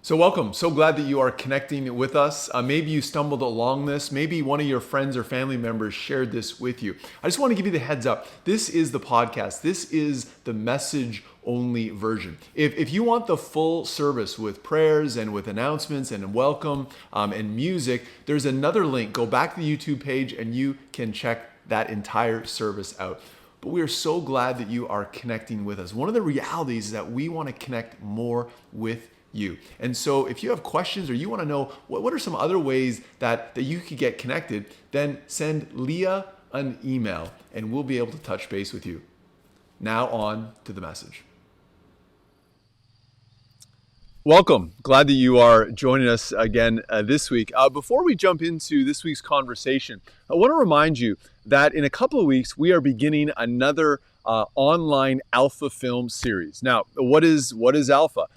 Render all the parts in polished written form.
So welcome. So glad that you are connecting with us. Maybe you stumbled along this. Maybe one of your friends or family members shared this with you. I just want to give you the heads up. This is the podcast. This is the message only version. If you want the full service with prayers and with announcements and welcome and music, there's another link. Go back to the YouTube page and you can check that entire service out. But we are so glad that you are connecting with us. One of the realities is that we want to connect more with you. And so if you have questions or you want to know what are some other ways that you could get connected, then send Leah an email and we'll be able to touch base with you. Now on to the message. Welcome. Glad that you are joining us again this week. Before we jump into this week's conversation, I want to remind you that in a couple of weeks, we are beginning another online Alpha film series. Now, what is Alpha?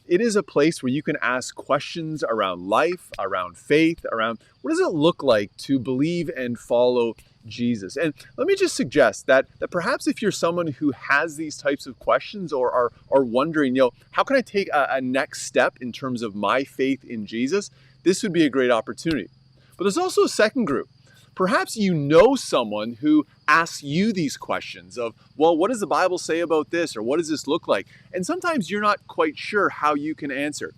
It is a place where you can ask questions around life, around faith, around what does it look like to believe and follow Jesus. And let me just suggest that perhaps if you're someone who has these types of questions or are wondering, how can I take a next step in terms of my faith in Jesus, this would be a great opportunity. But there's also a second group. Perhaps you know someone who asks you these questions of, well, what does the Bible say about this? Or what does this look like? And sometimes you're not quite sure how you can answer.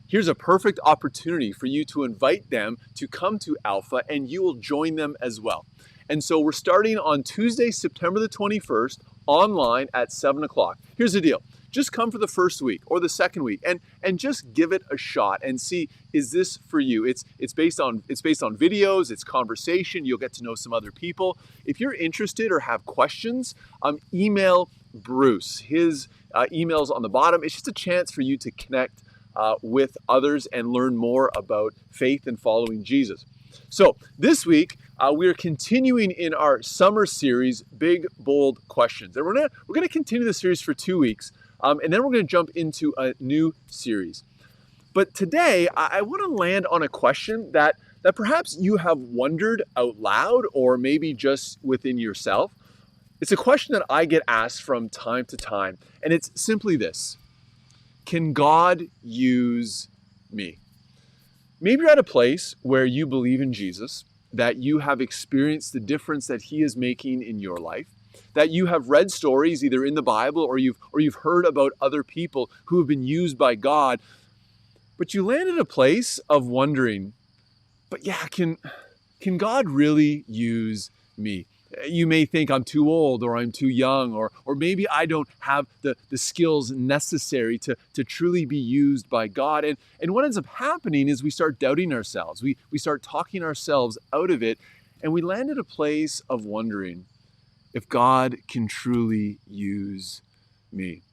Here's a perfect opportunity for you to invite them to come to Alpha and you will join them as well. And so we're starting on Tuesday, September the 21st, online at 7 o'clock. Here's the deal. Just come for the first week or the second week and just give it a shot and see, is this for you? It's based on videos, it's conversation, you'll get to know some other people. If you're interested or have questions, email Bruce. His email's on the bottom. It's just a chance for you to connect with others and learn more about faith and following Jesus. So this week, we are continuing in our summer series, Big, Bold Questions. And we're going to continue the series for 2 weeks, and then we're going to jump into a new series. But today, I want to land on a question that perhaps you have wondered out loud or maybe just within yourself. It's a question that I get asked from time to time, and it's simply this. Can God use me? Maybe you're at a place where you believe in Jesus, that you have experienced the difference that he is making in your life, that you have read stories either in the Bible or you've heard about other people who have been used by God, but you land in a place of wondering, but yeah, can God really use me? You may think I'm too old or I'm too young or maybe I don't have the skills necessary to truly be used by God. And what ends up happening is we start doubting ourselves. We start talking ourselves out of it and we land at a place of wondering if God can truly use me.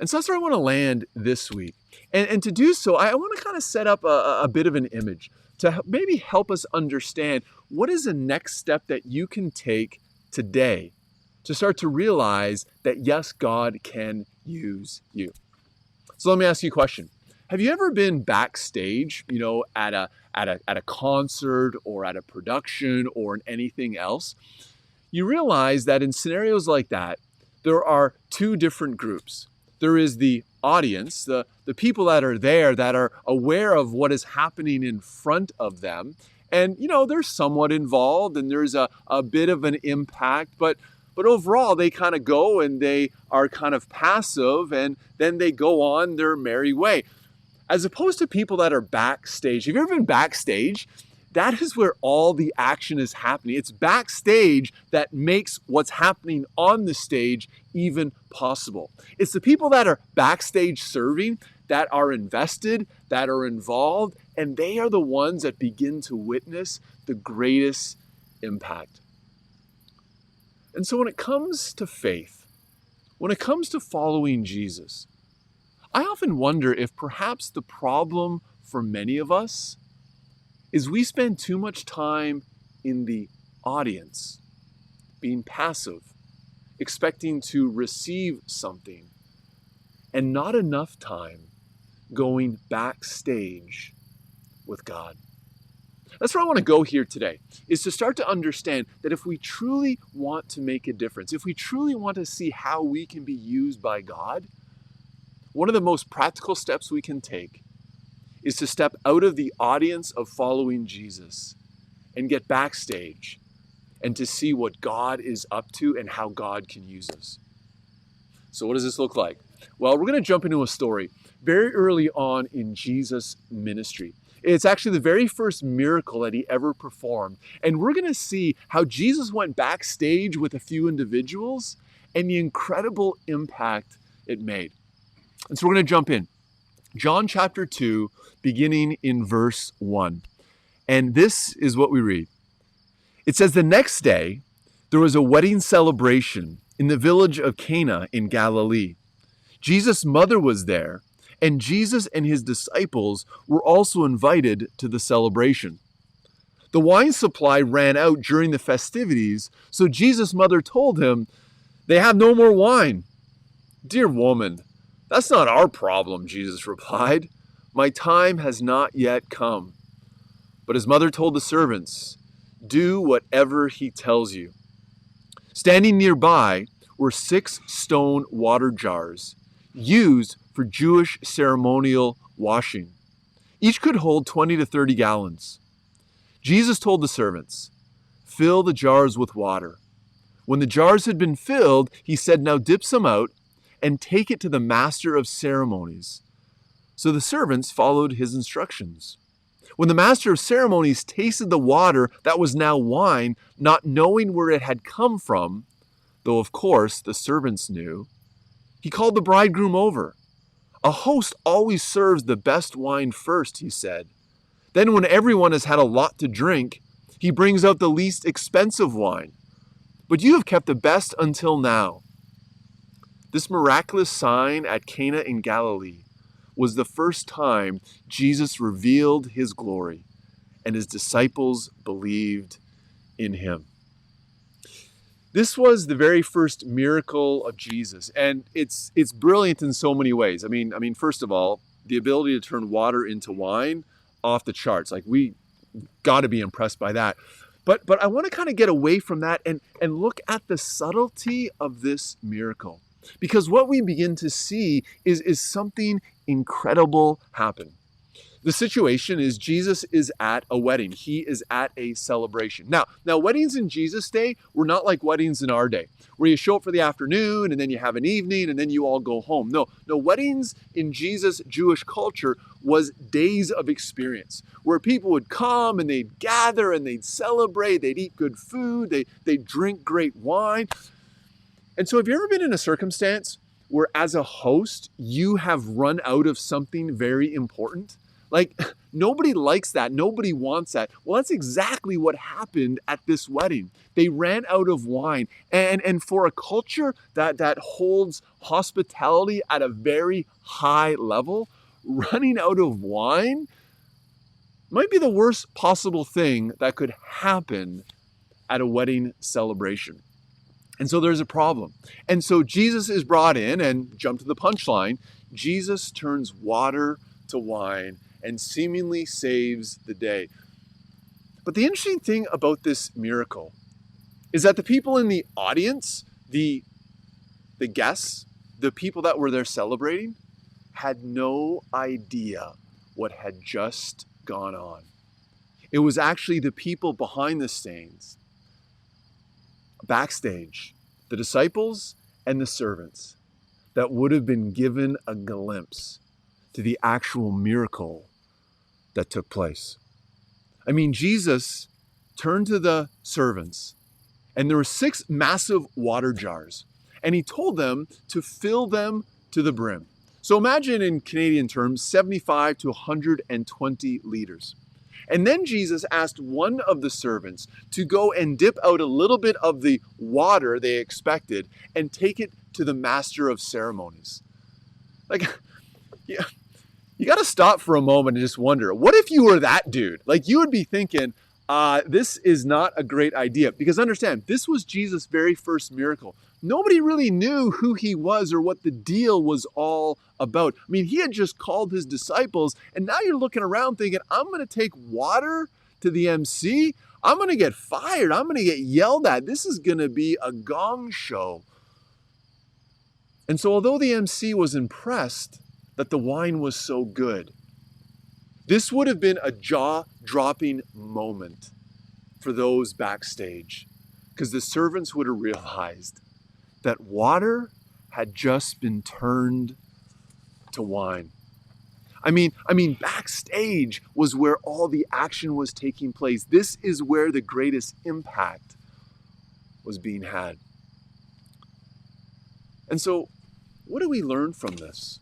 And so that's where I want to land this week. And to do so, I want to kind of set up a bit of an image to maybe help us understand what is the next step that you can take today to start to realize that, yes, God can use you. So let me ask you a question. Have you ever been backstage, at a concert or at a production or in anything else? You realize that in scenarios like that, there are two different groups. There is the audience, the people that are there that are aware of what is happening in front of them. And, they're somewhat involved and there's a bit of an impact, but overall they kind of go and they are kind of passive and then they go on their merry way. As opposed to people that are backstage. Have you ever been backstage? That is where all the action is happening. It's backstage that makes what's happening on the stage even possible. It's the people that are backstage serving that are invested, that are involved, and they are the ones that begin to witness the greatest impact. And so when it comes to faith, when it comes to following Jesus, I often wonder if perhaps the problem for many of us is we spend too much time in the audience, being passive, expecting to receive something, and not enough time going backstage with God. That's where I want to go here today, is to start to understand that if we truly want to make a difference, if we truly want to see how we can be used by God, one of the most practical steps we can take is to step out of the audience of following Jesus and get backstage and to see what God is up to and how God can use us. So what does this look like? Well, we're going to jump into a story very early on in Jesus' ministry. It's actually the very first miracle that he ever performed. And we're going to see how Jesus went backstage with a few individuals and the incredible impact it made. And so we're going to jump in. John chapter 2, beginning in verse 1. And this is what we read. It says, "The next day, there was a wedding celebration in the village of Cana in Galilee. Jesus' mother was there, and Jesus and his disciples were also invited to the celebration. The wine supply ran out during the festivities, so Jesus' mother told him, 'They have no more wine.' 'Dear woman, that's not our problem,' Jesus replied. 'My time has not yet come.' But his mother told the servants, 'Do whatever he tells you.' Standing nearby were 6 stone water jars used for Jewish ceremonial washing. Each could hold 20 to 30 gallons. Jesus told the servants, 'Fill the jars with water.' When the jars had been filled, he said, 'Now dip some out and take it to the master of ceremonies.' So the servants followed his instructions. When the master of ceremonies tasted the water that was now wine, not knowing where it had come from, though of course the servants knew, he called the bridegroom over. 'A host always serves the best wine first,' he said. 'Then when everyone has had a lot to drink, he brings out the least expensive wine. But you have kept the best until now.' This miraculous sign at Cana in Galilee was the first time Jesus revealed his glory, and his disciples believed in him." This was the very first miracle of Jesus, and it's brilliant in so many ways. I mean, first of all, the ability to turn water into wine, off the charts. Like, we got to be impressed by that. But I want to kind of get away from that and look at the subtlety of this miracle. Because what we begin to see is something incredible happen. The situation is Jesus is at a wedding. He is at a celebration. Now, weddings in Jesus' day were not like weddings in our day, where you show up for the afternoon and then you have an evening and then you all go home. No, weddings in Jesus' Jewish culture was days of experience, where people would come and they'd gather and they'd celebrate, they'd eat good food, they'd drink great wine. And so have you ever been in a circumstance where as a host, you have run out of something very important? Like, nobody likes that. Nobody wants that. Well, that's exactly what happened at this wedding. They ran out of wine. And for a culture that holds hospitality at a very high level, running out of wine might be the worst possible thing that could happen at a wedding celebration. And so there's a problem. And so Jesus is brought in, and jump to the punchline, Jesus turns water to wine and seemingly saves the day. But the interesting thing about this miracle is that the people in the audience, the guests, the people that were there celebrating, had no idea what had just gone on. It was actually the people behind the scenes, backstage, the disciples and the servants, that would have been given a glimpse to the actual miracle that took place. I mean, Jesus turned to the servants, and there were 6 massive water jars, and he told them to fill them to the brim. So imagine, in Canadian terms, 75 to 120 liters. And then Jesus asked one of the servants to go and dip out a little bit of the water they expected and take it to the master of ceremonies. Like, yeah, you got to stop for a moment and just wonder, what if you were that dude? Like, you would be thinking, this is not a great idea. Because understand, this was Jesus' very first miracle. Nobody really knew who he was or what the deal was all about. I mean, he had just called his disciples, and now you're looking around thinking, I'm going to take water to the MC? I'm going to get fired. I'm going to get yelled at. This is going to be a gong show. And so although the MC was impressed that the wine was so good, This would have been a jaw-dropping moment for those backstage, because the servants would have realized that water had just been turned to wine. I mean, backstage was where all the action was taking place. This is where the greatest impact was being had. And so, what do we learn from this?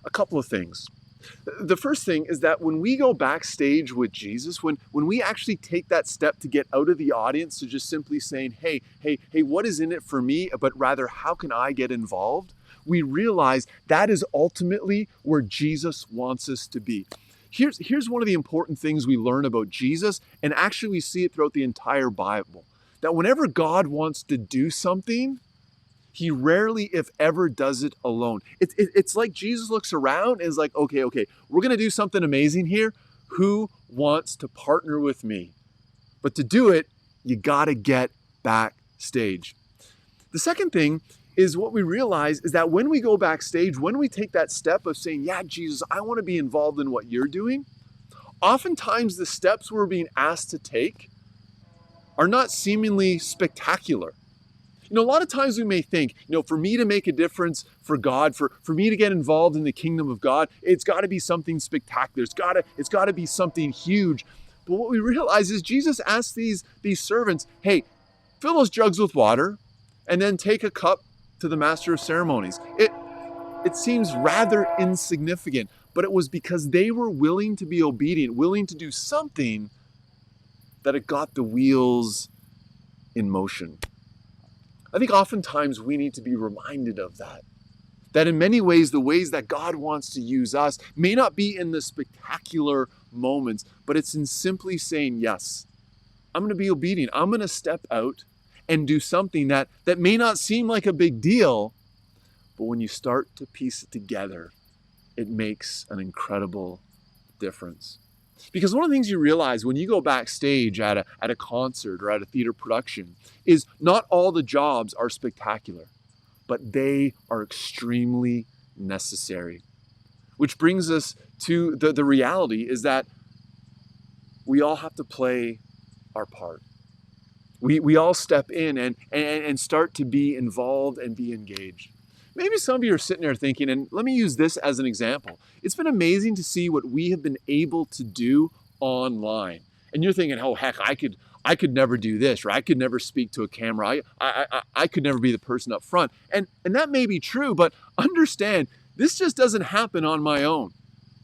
A couple of things. The first thing is that when we go backstage with Jesus, when we actually take that step to get out of the audience to just simply saying, hey, what is in it for me? But rather, how can I get involved? We realize that is ultimately where Jesus wants us to be. Here's one of the important things we learn about Jesus, and actually we see it throughout the entire Bible, that whenever God wants to do something, he rarely, if ever, does it alone. It's like Jesus looks around and is like, okay, we're going to do something amazing here. Who wants to partner with me? But to do it, you got to get backstage. The second thing is what we realize is that when we go backstage, when we take that step of saying, yeah, Jesus, I want to be involved in what you're doing, oftentimes the steps we're being asked to take are not seemingly spectacular. A lot of times we may think, for me to make a difference for God, for me to get involved in the kingdom of God, it's got to be something spectacular. It's got to be something huge. But what we realize is Jesus asked these servants, hey, fill those jugs with water and then take a cup to the master of ceremonies. It seems rather insignificant, but it was because they were willing to be obedient, willing to do something, that it got the wheels in motion. I think oftentimes we need to be reminded of that. That in many ways, the ways that God wants to use us may not be in the spectacular moments, but it's in simply saying, yes, I'm going to be obedient. I'm going to step out and do something that may not seem like a big deal, but when you start to piece it together, it makes an incredible difference. Because one of the things you realize when you go backstage at a concert or at a theater production is not all the jobs are spectacular, but they are extremely necessary. Which brings us to the reality is that we all have to play our part. We all step in and start to be involved and be engaged. Maybe some of you are sitting there thinking, and let me use this as an example. It's been amazing to see what we have been able to do online. And you're thinking, oh, heck, I could never do this, or I could never speak to a camera. I could never be the person up front. And that may be true, but understand, this just doesn't happen on my own.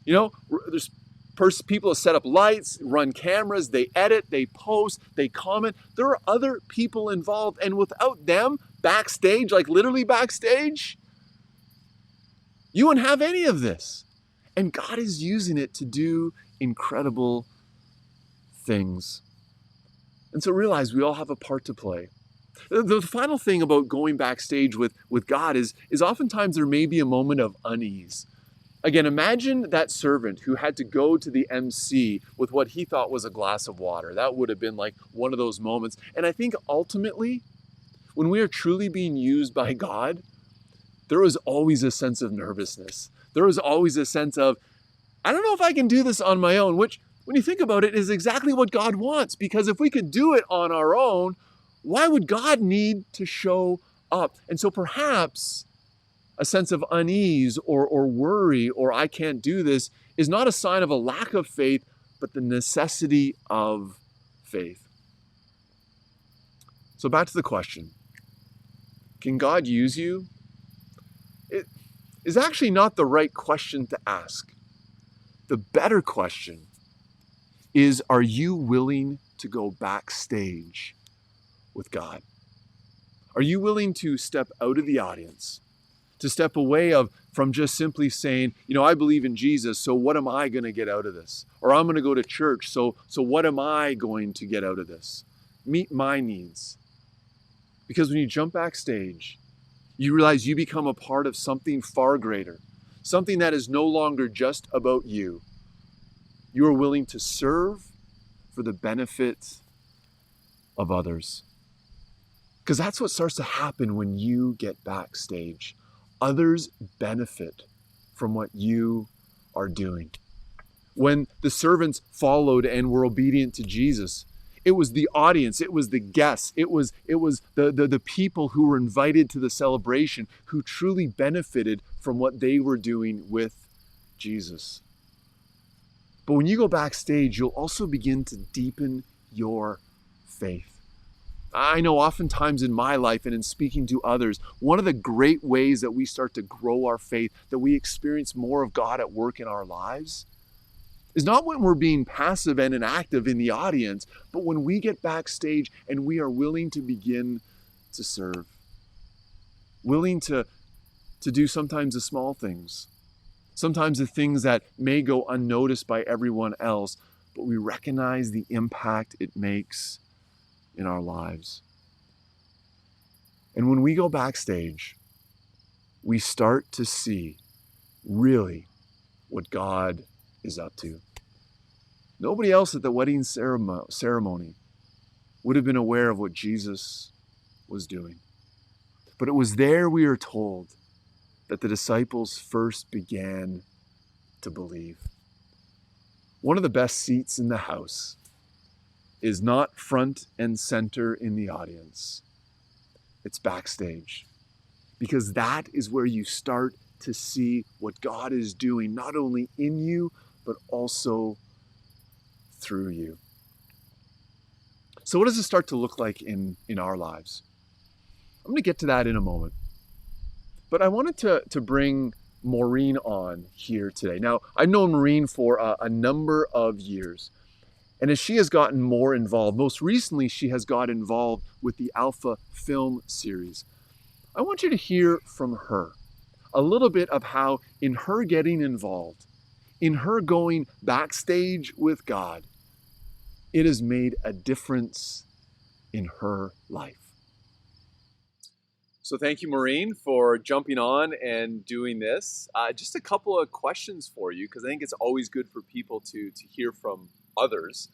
There's people that set up lights, run cameras, they edit, they post, they comment. There are other people involved, and without them backstage, like literally backstage, you wouldn't have any of this. And God is using it to do incredible things. And so realize we all have a part to play. The final thing about going backstage with God is oftentimes there may be a moment of unease. Again, imagine that servant who had to go to the MC with what he thought was a glass of water. That would have been like one of those moments. And I think ultimately, when we are truly being used by God, there is always a sense of nervousness. There is always a sense of, I don't know if I can do this on my own, which, when you think about it, is exactly what God wants. Because if we could do it on our own, why would God need to show up? And so perhaps a sense of unease or worry or I can't do this is not a sign of a lack of faith, but the necessity of faith. So back to the question. Can God use you? It is actually not the right question to ask. The better question is, are you willing to go backstage with God? Are you willing to step out of the audience, to step away from just simply saying, I believe in Jesus, so what am I going to get out of this? Or I'm going to go to church, so what am I going to get out of this? Meet my needs. Because when you jump backstage, you realize you become a part of something far greater, something that is no longer just about you. You are willing to serve for the benefit of others. Because that's what starts to happen when you get backstage. Others benefit from what you are doing. When the servants followed and were obedient to Jesus, it was the audience, it was the guests, it was the people who were invited to the celebration who truly benefited from what they were doing with Jesus. But when you go backstage, you'll also begin to deepen your faith. I know oftentimes in my life and in speaking to others, one of the great ways that we start to grow our faith, that we experience more of God at work in our lives, is not when we're being passive and inactive in the audience, but when we get backstage and we are willing to begin to serve. Willing to do sometimes the small things. Sometimes the things that may go unnoticed by everyone else, but we recognize the impact it makes in our lives. And when we go backstage, we start to see really what God is up to. Nobody else at the wedding ceremony would have been aware of what Jesus was doing. But it was there, we are told, that the disciples first began to believe. One of the best seats in the house is not front and center in the audience. It's backstage. Because that is where you start to see what God is doing, not only in you, but also through you. So what does it start to look like in our lives? I'm going to get to that in a moment. But I wanted to bring Maureen on here today. Now, I've known Maureen for a number of years. And as she has gotten more involved, most recently she has got involved with the Alpha film series. I want you to hear from her a little bit of how in her getting involved, in her going backstage with God, it has made a difference in her life. So thank you, Maureen, for jumping on and doing this. Just a couple of questions for you, because I think it's always good for people to hear from others.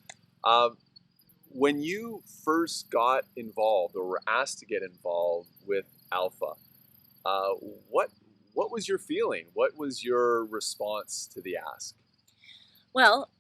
When you first got involved or were asked to get involved with Alpha, what was your feeling? What was your response to the ask? Well,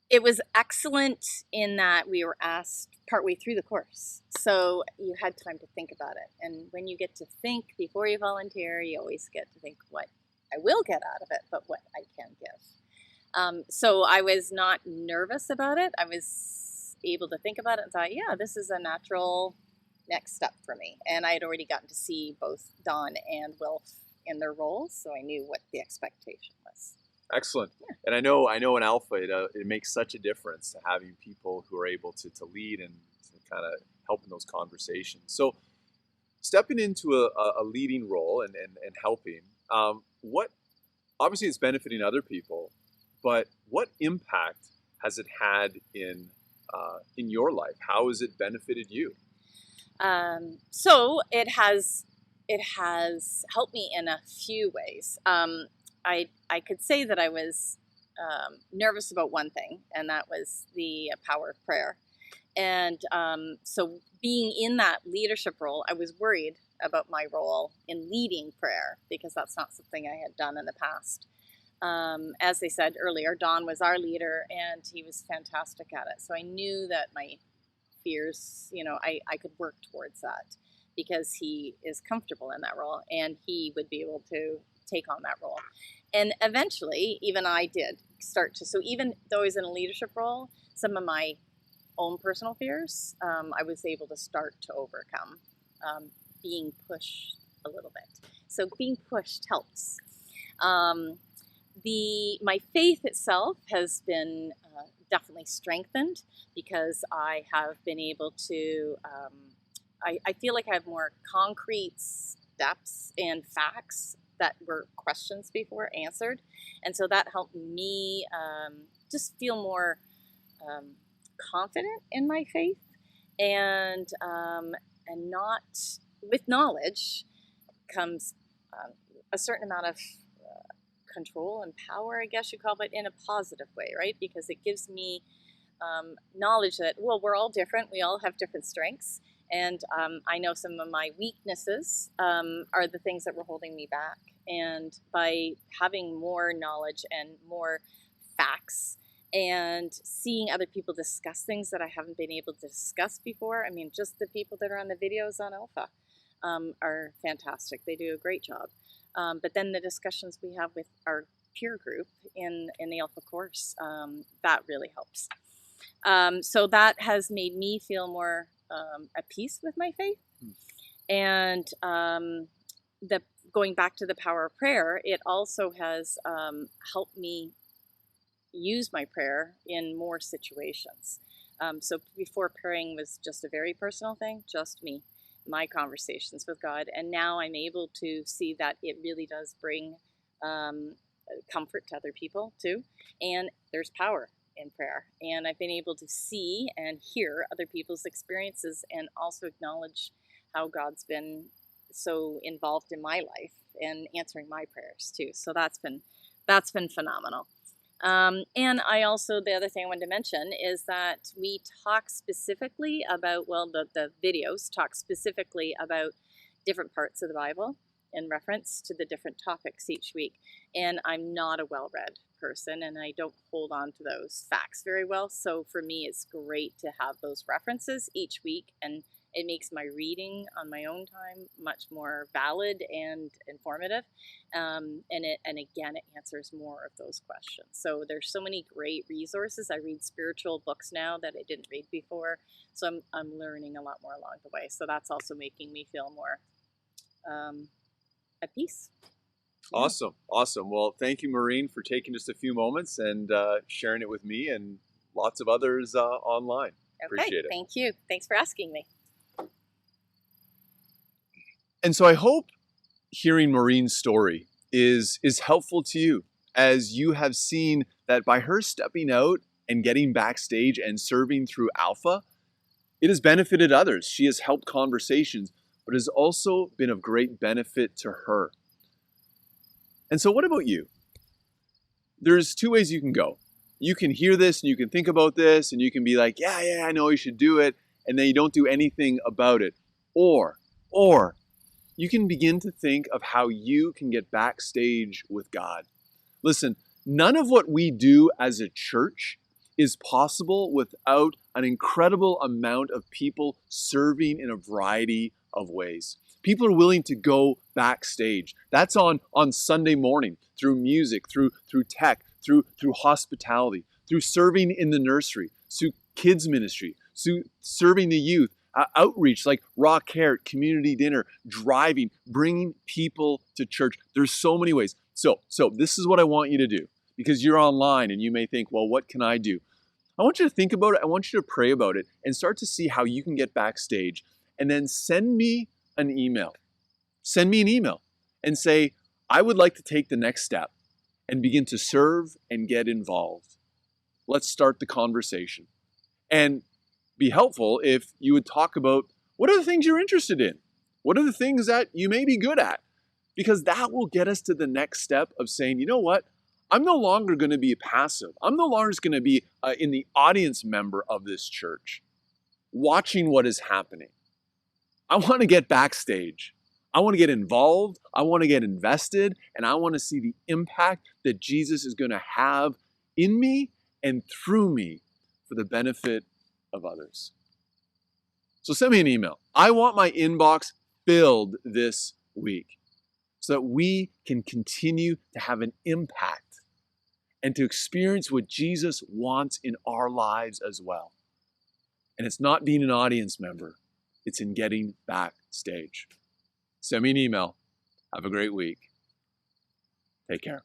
it was excellent in that we were asked partway through the course. So you had time to think about it. And when you get to think before you volunteer, you always get to think what I will get out of it, but what I can give. So I was not nervous about it. I was able to think about it and thought, yeah, this is a natural next step for me. And I had already gotten to see both Don and Wilf in their roles, so I knew what the expectation was. Excellent. Yeah. And I know in Alpha, it makes such a difference to having people who are able to lead and to kind of help in those conversations. So stepping into a leading role and helping, what obviously it's benefiting other people, but what impact has it had in your life? How has it benefited you? So it has helped me in a few ways. I could say that I was nervous about one thing, and that was the power of prayer. And so being in that leadership role, I was worried about my role in leading prayer, because that's not something I had done in the past. As they said earlier, Don was our leader, and he was fantastic at it. So I knew that my fears, I could work towards that, because he is comfortable in that role, and he would be able to take on that role. And eventually, even I did start to, so even though I was in a leadership role, some of my own personal fears, I was able to start to overcome, being pushed a little bit. So being pushed helps. My faith itself has been definitely strengthened, because I have been able to, I feel like I have more concrete steps and facts that were questions before answered. And so that helped me just feel more confident in my faith, and not, with knowledge comes a certain amount of control and power, I guess you call it, in a positive way, right? Because it gives me knowledge that, well, we're all different. We all have different strengths. And I know some of my weaknesses are the things that were holding me back. And by having more knowledge and more facts and seeing other people discuss things that I haven't been able to discuss before. I mean, just the people that are on the videos on Alpha are fantastic. They do a great job. But then the discussions we have with our peer group in the Alpha course, that really helps. So that has made me feel more at peace with my faith. And the going back to the power of prayer, it also has helped me use my prayer in more situations. So before, praying was just a very personal thing, just me, my conversations with God. And now I'm able to see that it really does bring comfort to other people too. And there's power in prayer. And I've been able to see and hear other people's experiences and also acknowledge how God's been so involved in my life and answering my prayers too. So that's been phenomenal. And I also, the other thing I wanted to mention is that we talk specifically about, well, the videos talk specifically about different parts of the Bible in reference to the different topics each week. And I'm not a well-read person, and I don't hold on to those facts very well. So for me, it's great to have those references each week, and it makes my reading on my own time much more valid and informative. And again, it answers more of those questions. So there's so many great resources. I read spiritual books now that I didn't read before. So I'm learning a lot more along the way. So that's also making me feel more at peace. Yeah. Awesome. Well, thank you, Maureen, for taking just a few moments and sharing it with me and lots of others online. Okay, appreciate it. Thank you. Thanks for asking me. And so I hope hearing Maureen's story is helpful to you, as you have seen that by her stepping out and getting backstage and serving through Alpha, it has benefited others. She has helped conversations, but has also been of great benefit to her. And so what about you? There's two ways you can go. You can hear this and you can think about this and you can be like, yeah, I know you should do it, and then you don't do anything about it. Or you can begin to think of how you can get backstage with God. Listen, none of what we do as a church is possible without an incredible amount of people serving in a variety of ways. People are willing to go backstage. That's on Sunday morning, through music, through tech, through hospitality, through serving in the nursery, through kids ministry, through serving the youth, outreach like Raw Care, community dinner, driving, bringing people to church. There's so many ways. So this is what I want you to do, because you're online and you may think, well, what can I do? I want you to think about it. I want you to pray about it and start to see how you can get backstage, and then send me an email. Send me an email and say, I would like to take the next step and begin to serve and get involved. Let's start the conversation. And be helpful if you would talk about what are the things you're interested in? What are the things that you may be good at? Because that will get us to the next step of saying, you know what? I'm no longer going to be passive. I'm no longer going to be in the audience member of this church, watching what is happening. I want to get backstage. I want to get involved. I want to get invested. And I want to see the impact that Jesus is going to have in me and through me for the benefit of others. So send me an email. I want my inbox filled this week so that we can continue to have an impact and to experience what Jesus wants in our lives as well. And it's not being an audience member. It's in getting backstage. Send me an email. Have a great week. Take care.